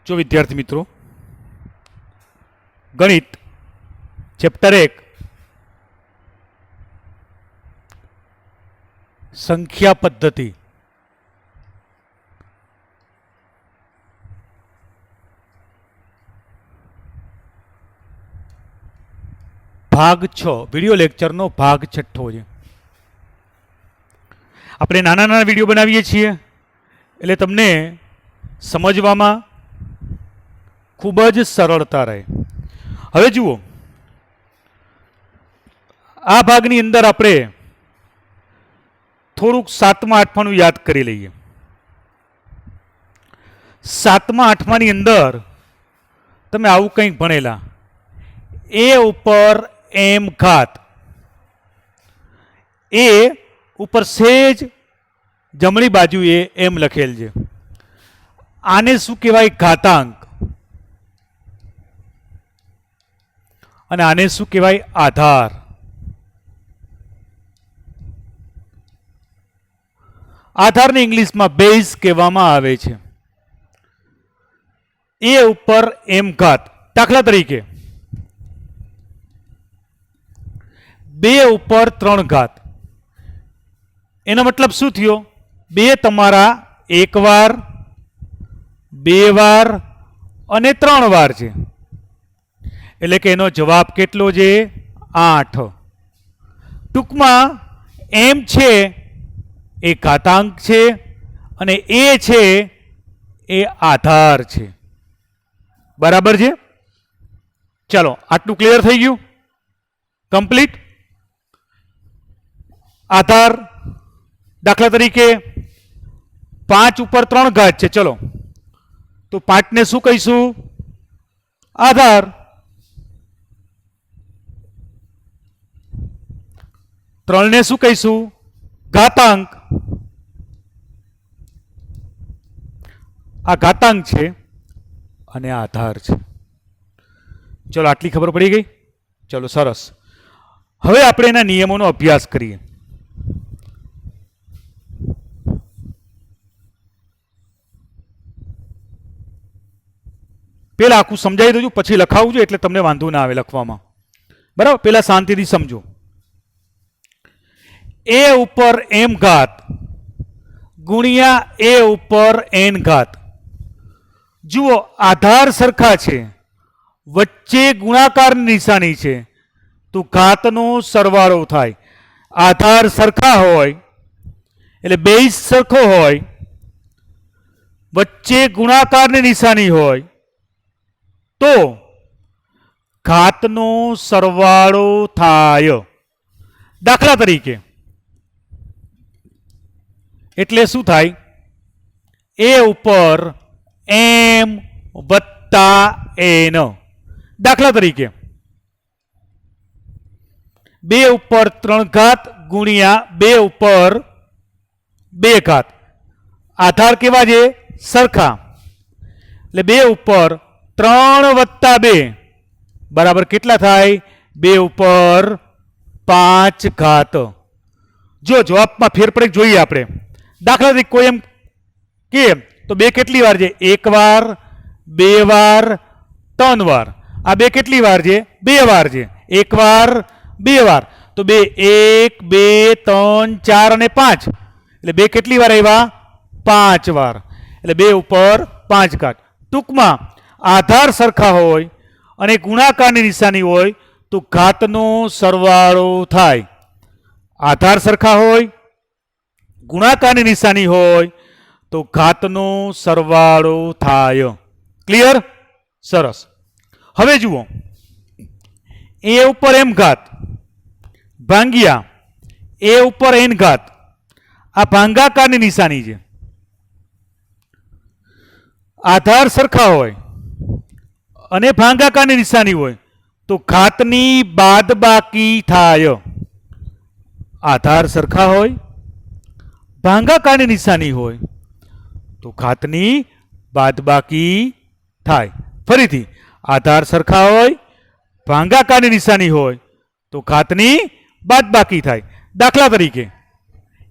जो विद्यार्थी मित्रों गणित चैप्टर 1 संख्या पद्धति भाग 6 विडियो लेक्चर नो भाग 6 है। આપણે નાના નાના વિડિયો બનાવીએ છીએ એટલે તમને સમજવામાં ખૂબ જ સરળતા રહે। હવે જુઓ, આ ભાગની અંદર આપણે થોડુંક 7મા 8માનું યાદ કરી લઈએ। 7મા 8માની અંદર તમે આવું કંઈક ભણેલા, એ ઉપર એમ ઘાત, એ ઉપર સેજ જમણી બાજુએ એમ લખેલ છે। આને શું કહેવાય? ઘાતાંક। અને આને શું કહેવાય? આધાર। આધારને ઇંગ્લિશમાં બેઝ કહેવામાં આવે છે। એ ઉપર એમ ઘાત, દાખલા તરીકે 2 ઉપર 3 ઘાત, એનો મતલબ શું થયો? 2 તમારા 1 વાર, 2 વાર અને 3 વાર છે, એટલે કે એનો જવાબ કેટલો છે? 8। ટૂંકમાં એમ છે એ ઘાતાંક છે અને એ છે એ આધાર છે। બરાબર છે? ચાલો, આટલું ક્લિયર થઈ ગયું? કમ્પ્લીટ? આધાર દાખલા તરીકે 5 ઉપર 3 ઘાત છે, ચલો તો 5 ને શું કહીશું? આધાર। 3 ને શું કહીશું? ઘાતાંક। આ ઘાતાંક છે અને આધાર છે। ચલો, આટલી ખબર પડી ગઈ? ચલો, સરસ। હવે આપણે એના નિયમોનો અભ્યાસ કરીએ। પેલા આખું સમજાવી દઉં, પછી લખાવું છું એટલે તમને વાંધો ના આવે લખવામાં। બરાબર? પેલા શાંતિથી સમજો। એ ઉપર એમ ઘાત ગુણ્યા એ ઉપર એન ઘાત। જુઓ, આધાર સરખા છે, વચ્ચે ગુણાકારની નિશાની છે, તો ઘાતનો સરવાળો થાય। આધાર સરખા હોય એટલે બેઝ સરખો હોય, વચ્ચે ગુણાકારની નિશાની હોય તો ઘાતનો સરવાળો થાય। દાખલા તરીકે એટલે શું થાય? એ ઉપર એમ વત્તા એન। દાખલા તરીકે 2 ઉપર 3 ઘાત ગુણ્યા 2 ઉપર 2 ઘાત। આધાર કેવા છે? સરખા, એટલે 2 ઉપર 3 વત્તા 2 બરાબર કેટલા થાય? 2 ઉપર 5 ઘાત। જો જવાબમાં ફેર પડે જોઈએ આપણે। દાખલા તરીકે કોઈ એમ કે તો 2 કેટલી વાર છે? 1 વાર, 2 વાર, 3 વાર। આ 2 કેટલી વાર છે? 2 વાર છે। 1 વાર, 2 વાર, તો 2 1 2 3 4 અને 5, એટલે 2 કેટલી વાર આવ્યા? 5 વાર, એટલે 2 ઉપર 5 ઘાત। ટૂંકમાં આધાર સરખા હોય અને ગુણાકારની નિશાની હોય તો ઘાતનો સરવાળો થાય। આધાર સરખા હોય, ગુણાકારની નિશાની હોય તો ઘાતનો સરવાળો થાય। ક્લિયર? સરસ। હવે જુઓ, એ ઉપર એમ ઘાત ભાંગ્યા એ ઉપર એન ઘાત, આ ભાંગાકારની નિશાની છે। આધાર સરખા હોય અને ભાંગાકારની નિશાની હોય તો ઘાતની બાદબાકી થાય। આધાર સરખા હોય, ભાંગાકારની નિશાની હોય તો ઘાતની બાદબાકી થાય। ફરીથી, આધાર સરખા હોય, ભાંગાકારની નિશાની હોય તો ઘાતની બાદબાકી થાય। દાખલા તરીકે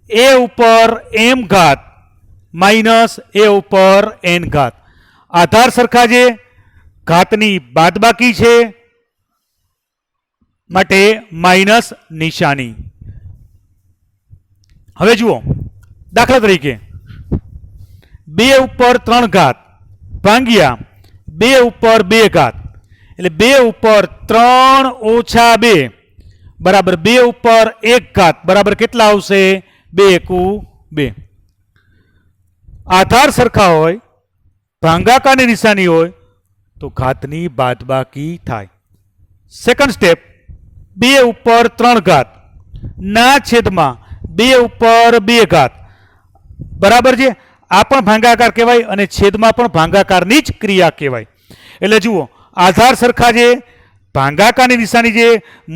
એ ઉપર એમ ઘાત માઇનસ એ ઉપર એન ઘાત, આધાર સરખા છે, ઘાતની બાદબાકી છે માટે માઇનસ નિશાની. હવે જુઓ દાખલા તરીકે 2 ઉપર 3 ઘાત ભાગ્યા 2 ઉપર 2 ઘાત એટલે 2 ઉપર 3 ઓછા 2 બરાબર 2 ઉપર 1 ઘાત બરાબર કેટલા આવશે? 2 એકુ 2. આધાર સરખા હોય, ભાગાકારની નિશાની હોય તો ઘાતની બાદબાકી થાય. સેકન્ડ સ્ટેપ, 2 ઉપર 3 ઘાત ના છેદમાં 2 ઉપર 2 ઘાત બરાબર છે. આ પણ ભાગાકાર કહેવાય અને છેદમાં પણ ભાગાકારની જ ક્રિયા કહેવાય. એટલે જુઓ આધાર સરખા છે, ભાગાકારની નિશાની છે,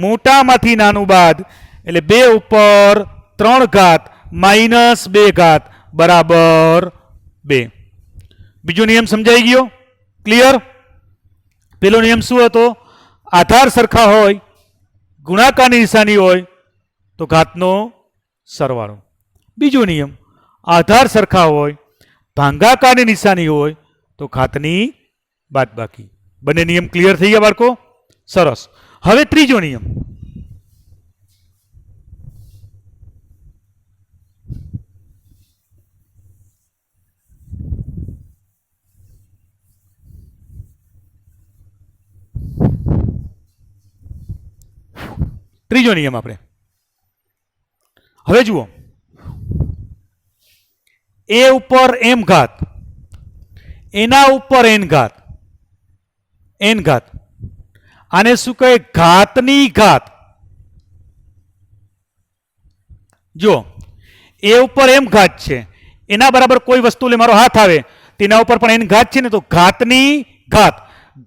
મોટામાંથી નાનું બાદ એટલે 2 ઉપર 3 ઘાત માઇનસ 2 ઘાત બરાબર 2. બીજો નિયમ સમજાઈ ગયો? ક્લિયર? પેલો નિયમ શું હતો? આધાર સરખા હોય, ગુણાકારની નિશાની હોય તો ઘાતનો સરવાળો. બીજો નિયમ, આધાર સરખા હોય, ભાગાકારની નિશાની હોય તો ઘાતની બાદબાકી. બંને નિયમ ક્લિયર થઈ ગયા બાળકો? સરસ. હવે ત્રીજો નિયમ, ત્રીજો નિયમ આપણે હવે જુઓ, એ ઉપર એમ ઘાત એના ઉપર એન ઘાત આને શું કહે? ઘાતની ઘાત. જો એ ઉપર એમ ઘાત છે, એના બરાબર કોઈ વસ્તુ લે મારો હાથ આવે તેના ઉપર પણ એન ઘાત છે ને તો ઘાતની ઘાત.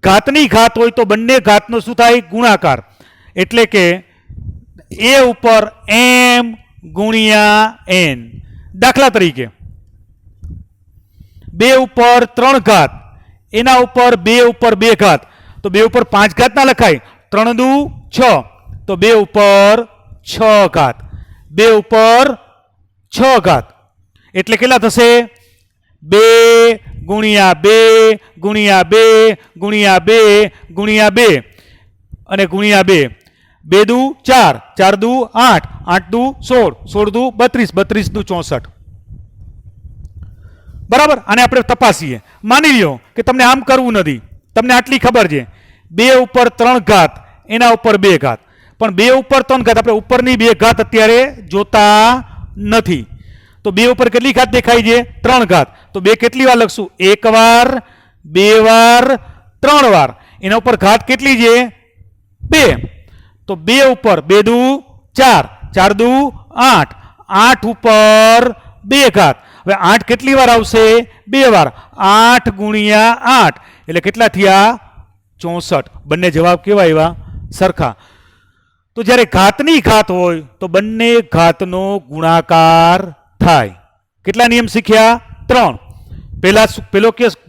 ઘાતની ઘાત હોય તો બંને ઘાતનો શું થાય? ગુણાકાર. એટલે કે એ ઉપર એમ ગુણ્યા એન. દાખલા તરીકે 2 ઉપર 3 ઘાત એના ઉપર 2 ઉપર 2 ઘાત તો 2 ઉપર 5 ઘાત ના લખાય. 3 દુ 6 તો 2 ઉપર 6 ઘાત. 2 ઉપર 6 ઘાત એટલે કેટલા થશે? 2 ગુણ્યા 2 ગુણ્યા 2 ગુણ્યા 2 ગુણ્યા 2 અને ગુણ્યા 2. 2 દુ 4, 4 દુ 8, 8 દુ 16, 16 દુ 32, 32 દુ 64. બરાબર? આને આપણે તપાસીએ. માની લ્યો કે તમને આમ કરવું નથી, તમને આટલી ખબર છે 2 ઉપર 3 ઘાત એના ઉપર 2 ઘાત, પણ 2 ઉપર 3 ઘાત આપણે ઉપરની 2 ઘાત અત્યારે જોતા નથી. તો 2 ઉપર કેટલી ઘાત દેખાય છે? 3 ઘાત. તો 2 કેટલી વાર લખશું? 1 વાર, 2 વાર, 3 વાર. એના ઉપર ઘાત કેટલી છે? 2. તો 2 ઉપર 2 દુ 4, 4 દુ 8, 8 ઉપર 2 ઘાત. હવે 8 કેટલી વાર આવશે? 2 વાર. 8 ગુણ્યા 8 એટલે કેટલા થયા? 64. બંને જવાબ કેવા આવ્યા? સરખા. તો જ્યારે ઘાતની ઘાત હોય તો બંને ઘાતનો ગુણાકાર થાય. કેટલા નિયમ શીખ્યા? 3.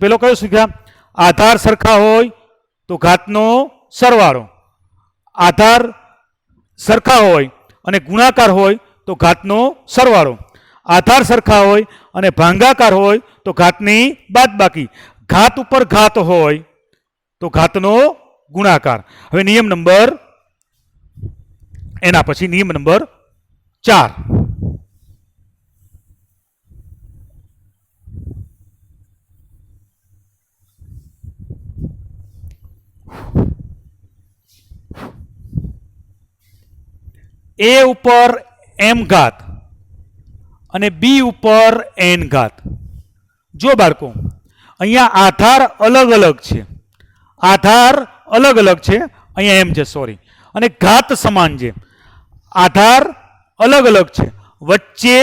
પેલો કયો શીખ્યા? આધાર સરખા હોય તો ઘાતનો સરવાળો. આધાર સરખા હોય અને ગુણાકાર હોય તો ઘાતનો સરવાળો. આધાર સરખા હોય અને ભાગાકાર હોય તો ઘાતની બાદબાકી. ઘાત ઉપર ઘાત હોય તો ઘાતનો ગુણાકાર. હવે નિયમ નંબર એના પછી નિયમ નંબર 4. એ ઉપર એમ ઘાત અને બી ઉપર એન ઘાત. જો બાળકો અહીંયા આધાર અલગ અલગ છે, આધાર અલગ અલગ છે, અહીંયા એમ છે સોરી, અને ઘાત સમાન છે. આધાર અલગ અલગ છે, વચ્ચે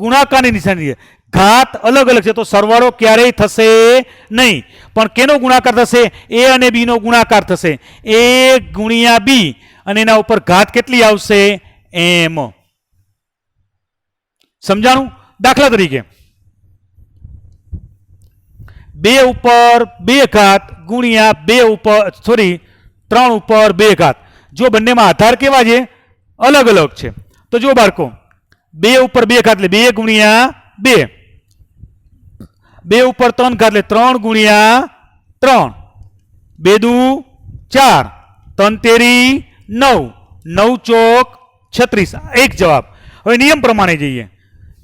ગુણાકારની નિશાની છે. ઘાત અલગ અલગ છે તો સરવાળો ક્યારેય થશે નહીં. પણ કેનો ગુણાકાર થશે? એ અને બી નો ગુણાકાર થશે. એ ગુણ્યા બી અને એના ઉપર ઘાત કેટલી આવશે? એમ. સમજાણું? દાખલા તરીકે 2 ઉપર 2 ઘાત ગુણ્યા 2 ઉપર 3 ઉપર 2 ઘાત. જો બંનેમાં આધાર કેવા છે? અલગ અલગ છે. તો જો બાળકો 2 ઉપર 2 ઘાત એટલે 2 ગુણ્યા 2 2 ઉપર 3 ઘાત એટલે 3 ગુણ્યા 3, 2 દુ 4, 3 તેરી 9, 9 ચોક 36, એક જવાબ. હવે નિયમ પ્રમાણે જઈએ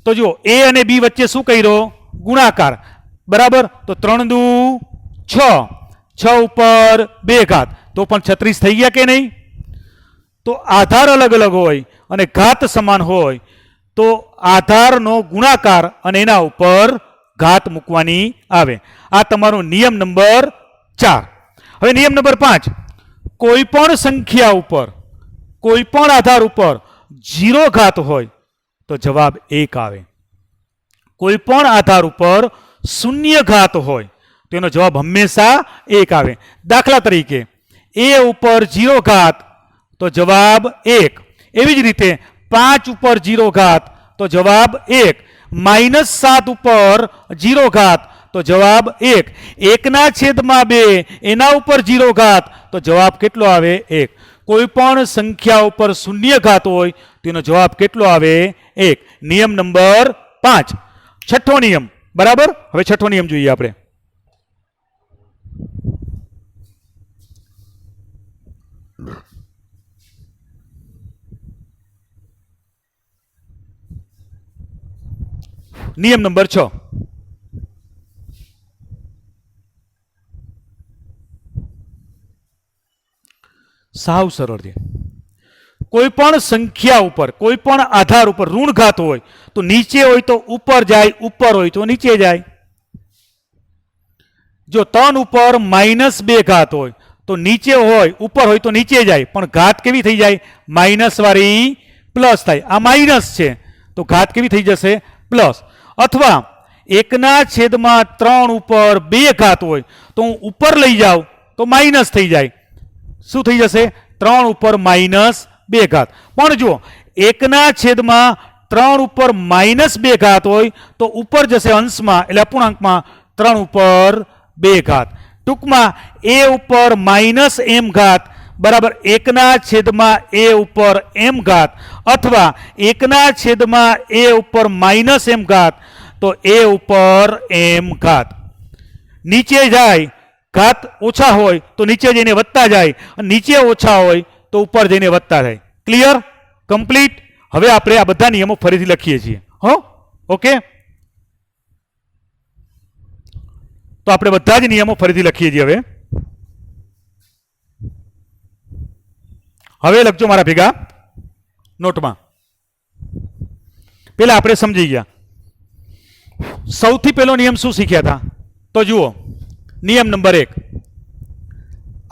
તો જુઓ એ અને બી વચ્ચે શું કર્યો? ગુણાકાર. બરાબર, તો 3 દુ 6, 6 ઉપર 2 ઘાત તો પણ 36 થઈ ગયા કે નહીં? તો આધાર અલગ અલગ હોય અને ઘાત સમાન હોય તો આધારનો ગુણાકાર અને એના ઉપર ઘાત મૂકવાની આવે. આ તમારો નિયમ નંબર 4. હવે નિયમ નંબર 5, કોઈ પણ સંખ્યા ઉપર, કોઈ પણ આધાર ઉપર 0 ઘાત હોય તો જવાબ 1 આવે. કોઈ પણ આધાર ઉપર 0 ઘાત હોય તો એનો જવાબ હંમેશા 1 આવે. દાખલા તરીકે a ઉપર 0 ઘાત તો જવાબ 1. એવી જ રીતે 5 ઉપર 0 ઘાત તો જવાબ 1. -7 ઉપર 0 ઘાત તો જવાબ 1. 1/2 એના ઉપર 0 ઘાત તો જવાબ કેટલો આવે? 1. કોઈ પણ સંખ્યા ઉપર 0 ઘાત હોય તેનો જવાબ કેટલો આવે? 1. નિયમ નંબર 5. છઠ્ઠો નિયમ. બરાબર, હવે છઠ્ઠો નિયમ જોઈએ આપણે. નિયમ નંબર 6. સાવ સરળ છે. કોઈ પણ સંખ્યા ઉપર, કોઈ પણ આધાર ઉપર ઋણ ઘાત હોય તો નીચે હોય તો ઉપર જાય, ઉપર હોય તો નીચે જાય. જો 3 ઉપર -2 ઘાત હોય તો નીચે હોય, ઉપર હોય તો નીચે જાય, પણ ઘાત કેવી થઈ જાય? માઇનસ વાળી પ્લસ થાય. આ માઇનસ છે તો ઘાત કેવી થઈ જશે? પ્લસ. અથવા 1/3 ઉપર 2 ઘાત હોય તો હું ઉપર લઈ જાઉં તો માઇનસ થઈ જાય. શું થઈ જશે? 3 ઉપર -2 ઘાત. પણ જો 1/3 ઉપર -2 ઘાત હોય તો ઉપર જશે અંશમાં, એટલે અપૂર્ણાંકમાં 3 ઉપર 2 ઘાત. ટૂંકમાં a ઉપર -m ઘાત બરાબર 1/a ઉપર m ઘાત, અથવા 1/a ઉપર -m ઘાત તો a ઉપર m ઘાત. નીચે જાય ઘાત ઓછા હોય તો નીચે જઈને વધતા જાય, નીચે ઓછા હોય તો ઉપર જઈને વધતા જાય. ક્લિયર? કમ્પ્લીટ? હવે આપણે આ બધા નિયમો ફરીથી લખીએ છીએ. હો, ઓકે. તો આપણે બધા જ નિયમો ફરીથી લખીએ છીએ. હવે લખજો મારા ભેગા નોટમાં. પેલા આપણે સમજી ગયા. સૌથી પહેલો નિયમ શું શીખ્યા હતા? તો જુઓ, નિયમ નંબર 1,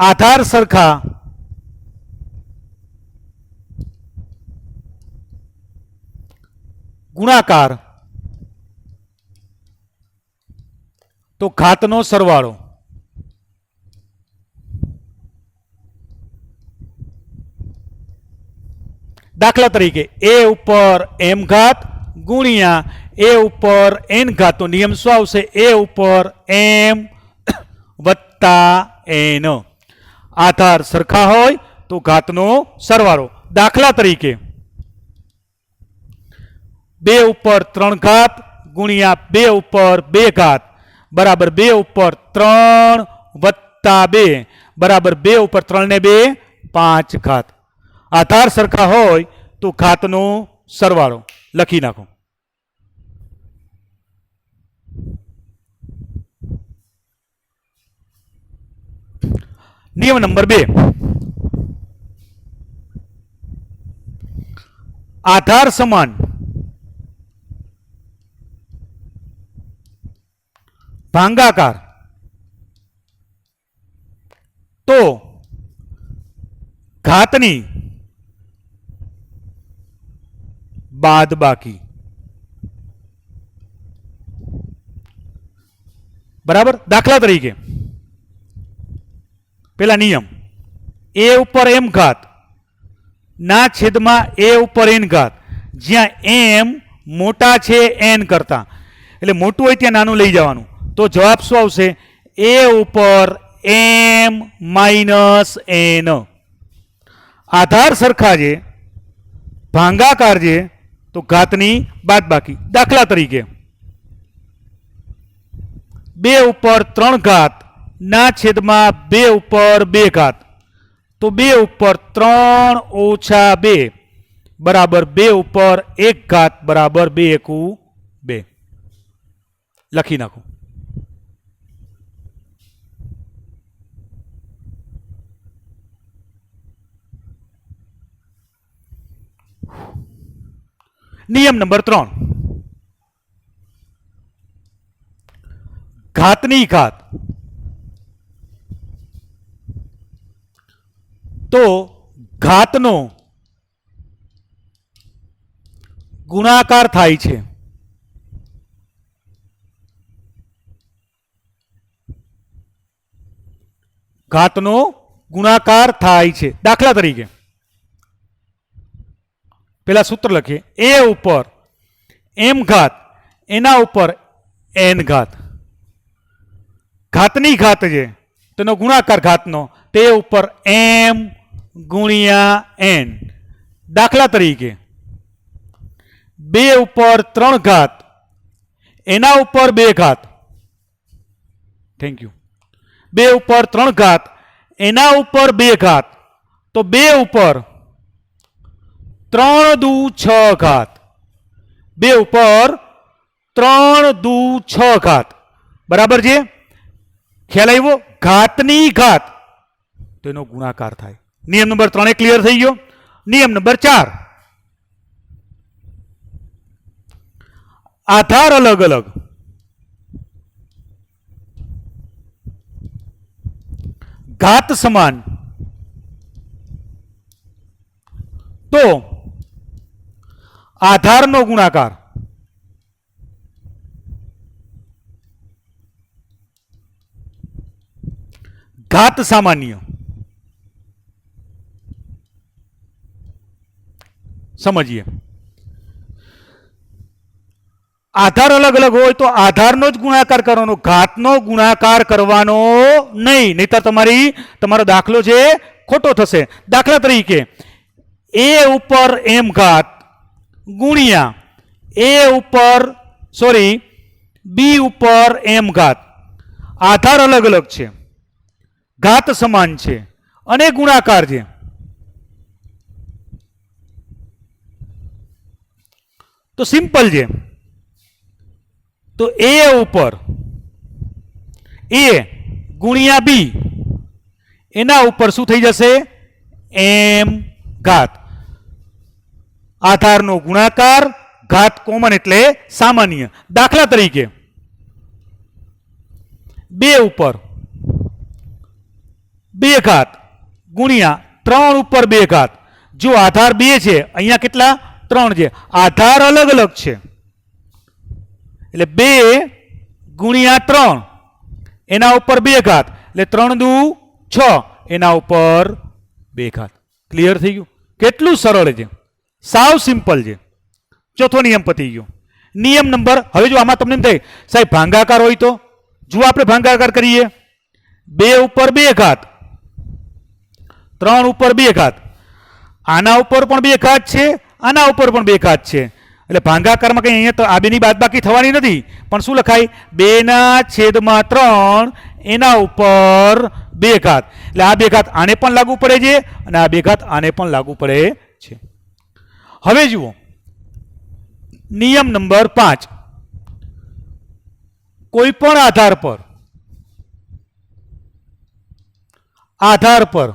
આધાર સરખા ગુણાકાર તો ઘાતનો સરવાળો. દાખલા તરીકે a ઉપર m ઘાત ગુણ્યા a ઉપર n ઘાત, તો નિયમ શું આવશે? a ઉપર m વત્તા n. આધાર સરખા હોય તો ઘાતનો સરવાળો. દાખલા તરીકે 2 ઉપર 3 ઘાત ગુણ્યા 2 ઉપર 2 ઘાત બરાબર 2 ઉપર 3 વત્તા 2 બરાબર 2 ઉપર 3 ને 2 5 ઘાત. આધાર સરખા હોય તો ઘાતનો સરવાળો લખી નાખો. નિયમ નંબર 2, આધાર સમાન ભાંગાકાર તો ઘાતની બાદબાકી. બરાબર. દાખલા તરીકે પેલા નિયમ a ઉપર m ઘાત ના છેદમાં a ઉપર n ઘાત, જ્યાં m મોટા છે n કરતા, એટલે મોટું હોય ત્યાં નાનું લઈ જવાનું, તો જવાબ શું આવશે? a ઉપર m માઇનસ n. આધાર સરખા છે, ભાંગાકાર છે તો ઘાતની બાદબાકી. દાખલા તરીકે 2 ઉપર 3 ઘાત ના છેદમાં 2 ઉપર 2 ઘાત. તો 2 ઉપર 3 ઓછા 2 બરાબર 2 ઉપર 1 ઘાત બરાબર 2 એકુ 2. લખી નાખો. નિયમ નંબર 3. ઘાતની ઘાત તો ઘાતનો ગુણાકાર થાય છે. ઘાતનો ગુણાકાર થાય છે. દાખલા તરીકે પેલા સૂત્ર લખીએ. એ ઉપર એમ ઘાત એના ઉપર એન ઘાત. ઘાતની ઘાત છે તેનો ગુણાકાર ઘાતનો તે ઉપર એમ ગુણ્યા એન. દાખલા તરીકે 2 ઉપર 3 ઘાત એના ઉપર 2 ઘાત. Thank you. 2 ઉપર 3 ઘાત એના ઉપર 2 ઘાત. તો 2 ઉપર 3 દુ 6 ઘાત. 2 ઉપર 3 દુ 6 ઘાત બરાબર છે. ખ્યાલ આવ્યો? ઘાતની ઘાત તેનો ગુણાકાર થાય. નિયમ નંબર 3 ક્લિયર થઈ ગયો. નિયમ નંબર 4. આધાર અલગ અલગ ઘાત સમાન તો આધારનો ગુણાકાર ઘાત સામાન્ય. સમજીએ. આધાર અલગ અલગ હોય તો આધારનો જ ગુણાકાર કરવાનો, ઘાતનો ગુણાકાર કરવાનો નહીં, નહીતર તમારો દાખલો છે ખોટો થશે. દાખલા તરીકે એ ઉપર એમ ઘાત ગુણ્યા બી ઉપર એમ ઘાત. આધાર અલગ અલગ છે, ઘાત સમાન છે અને ગુણાકાર છે. તો સિમ્પલ છે. તો એ ઉપર એ ગુણ્યા બી એના ઉપર શું થઈ જશે? એમ ઘાત. આધારનો ગુણાકાર, ઘાત કોમન એટલે સામાન્ય. દાખલા તરીકે 2 ઉપર 2 ઘાત ગુણ્યા 3 ઉપર 2 ઘાત. જો આધાર 2 છે, અહીંયા કેટલા? 3 છે. આધાર અલગ અલગ છે એટલે 2 ગુણ્યા 3 એના ઉપર 2 ઘાત એટલે 3 દુ 6 એના ઉપર 2 ઘાત. ક્લિયર થઈ ગયું? કેટલું સરળ છે, સાવ સિમ્પલ છે. ચોથો નિયમ પતી ગયો. નિયમ નંબર, હવે જો આમાં તમને એમ થાય સાહેબ ભાંગાકાર હોય તો જો આપણે ભાંગાકાર કરીએ 2 ઉપર 2 ઘાત 3 ઉપર 2 ઘાત. આના ઉપર પણ 2 ઘાત છે, આના ઉપર પણ 2 ઘાત છે. એટલે ભાંગાકારમાં કંઈ અહીંયા તો આ બેની બાદબાકી થવાની નથી, પણ શું લખાય? 2/3 એના ઉપર 2 ઘાત. એટલે આ 2 ઘાત આને પણ લાગુ પડે છે અને આ 2 ઘાત આને પણ લાગુ પડે છે. હવે જુઓ નિયમ નંબર 5. કોઈ પણ આધાર પર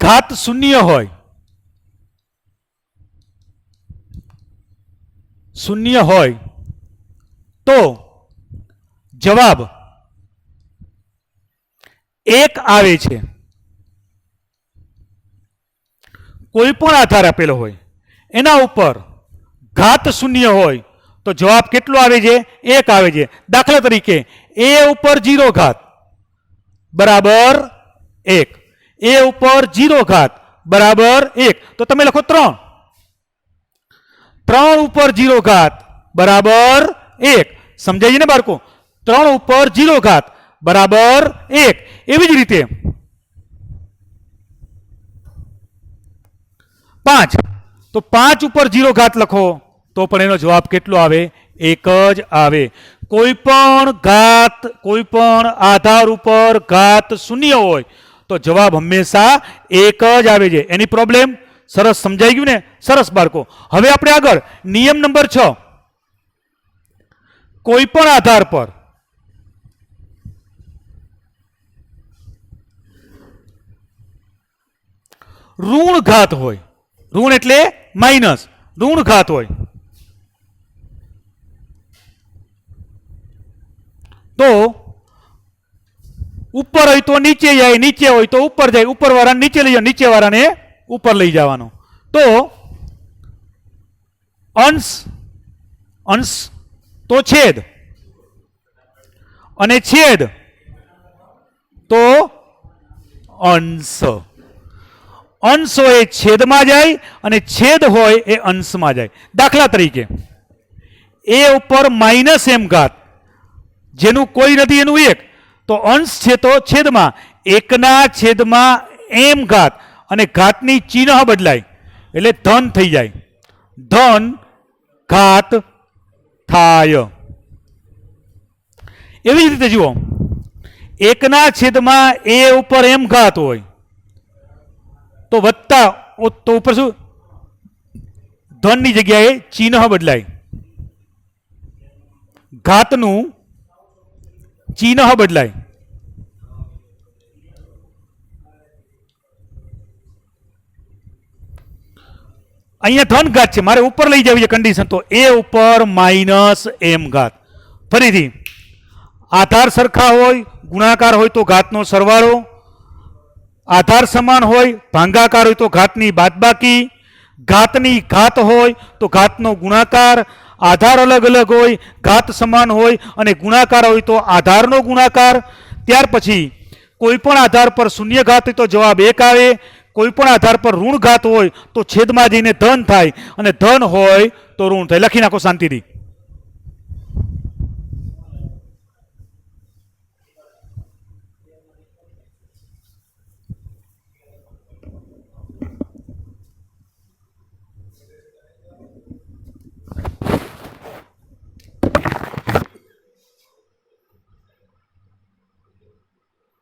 ઘાત શૂન્ય હોય તો જવાબ 1 આવે છે. કોઈ પણ આધાર આપેલો હોય એના ઉપર ઘાત શૂન્ય હોય તો જવાબ કેટલો આવે છે? 1 આવે છે. દાખલા તરીકે એ ઉપર 0 ઘાત બરાબર 1. એ ઉપર 0 ઘાત બરાબર 1. તો તમે લખો 3. 3 ઉપર 0 ઘાત બરાબર 1. સમજાય છે ને બાળકો? 3 ઉપર 0 ઘાત બરાબર 1. એવી જ રીતે 5. તો 5 ઉપર 0 ઘાત લખો તો પણ એનો જવાબ કેટલો આવે? 1 જ આવે. કોઈ પણ આધાર ઉપર ઘાત શૂન્ય હોય તો જવાબ હંમેશા 1 જ આવે છે. એની પ્રોબ્લેમ સરસ સમજાઈ ગયું ને? સરસ બાળકો. હવે આપણે આગળ નિયમ નંબર 6. કોઈ પણ આધાર પર ઋણ ઘાત હોય, ઋણ એટલે માઇનસ, ઋણ ઘાત હોય તો ઉપર હોય તો નીચે જાય, નીચે હોય તો ઉપર જાય, ઉપર વાળાને નીચે લઈ જાય, નીચે વાળાને ઉપર લઈ જવાનો. તો અંશ તો છેદ, અને છેદ તો અંશ. અંશ હોય એ છેદમાં જાય અને છેદ હોય એ અંશમાં જાય. દાખલા તરીકે એ ઉપર માઇનસ એમ ઘાત, જેનું કોઈ નથી એનું 1, તો અંશ છે તો છેદમાં 1/m ઘાત, અને ઘાતની ચિહ્ન બદલાય એટલે ધન થઈ જાય, ધન ઘાત થાય. એવી જ રીતે જુઓ, 1/a ઉપર m ઘાત હોય તો વત્તા, તો ઉપર શું? ધનની જગ્યાએ ચિહ્ન બદલાય, ઘાતનું ચિહ્ન બદલાય. અહીંયા ધન ઘાત છે, મારે ઉપર લઈ જવી છે કન્ડિશન, તો એ ઉપર -m ઘાત. ફરીથી આધાર સરખા હોય, ગુણાકાર હોય તો ઘાતનો સરવાળો, આધાર સમાન હોય, ભાંગાકાર હોય તો ઘાતની બાદબાકી, ઘાતની ઘાત હોય તો ઘાતનો ગુણાકાર, આધાર અલગ અલગ હોય, ઘાત સમાન હોય અને ગુણાકાર હોય તો આધારનો ગુણાકાર. ત્યાર પછી કોઈ પણ આધાર પર શૂન્ય ઘાત હોય તો જવાબ 1 આવે, કોઈ પણ આધાર પર ઋણ ઘાત હોય તો છેદમાં જઈને ધન થાય, અને ધન હોય તો ઋણ થાય. લખી નાખો શાંતિથી.